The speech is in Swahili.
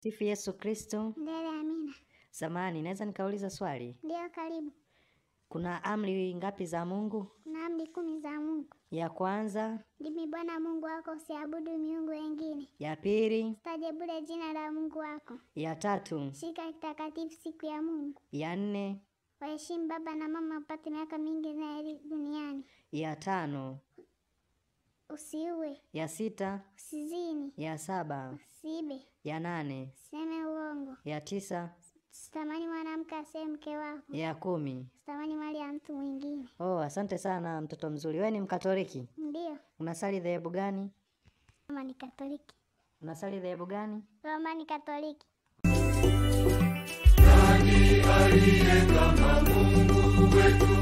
Sifu Yesu Kristo. Ndele amina. Samahani, naweza nikauliza swali? Ndio, karibu. Kuna amri ngapi za Mungu? Kuna amri 10 za Mungu. Ya kwanza? Ndimi Bwana Mungu wako, usiabudu miungu wengine. Ya pili? Usitaje bure jina la Mungu wako. Ya tatu? Shika kitakatifu siku ya Mungu. Ya nne? Waheshimu baba na mama upate miaka mingi zaidi duniani. Ya tano? Usiue. Ya sita? Usizini. Ya saba? Usiibe. Ya nane? Usiseme uongo. Ya tisa? Usitamani mwanamke asiye mke wako. Ya 10? Usitamani mali ya mtu mwingine. Oh, asante sana mtoto mzuri. Wewe ni Mkatoliki? Ndio. Unasali dhehebu gani? Roma Katoliki. Unasali dhehebu gani? Roma Katoliki. Nani aliye kama Mungu wetu?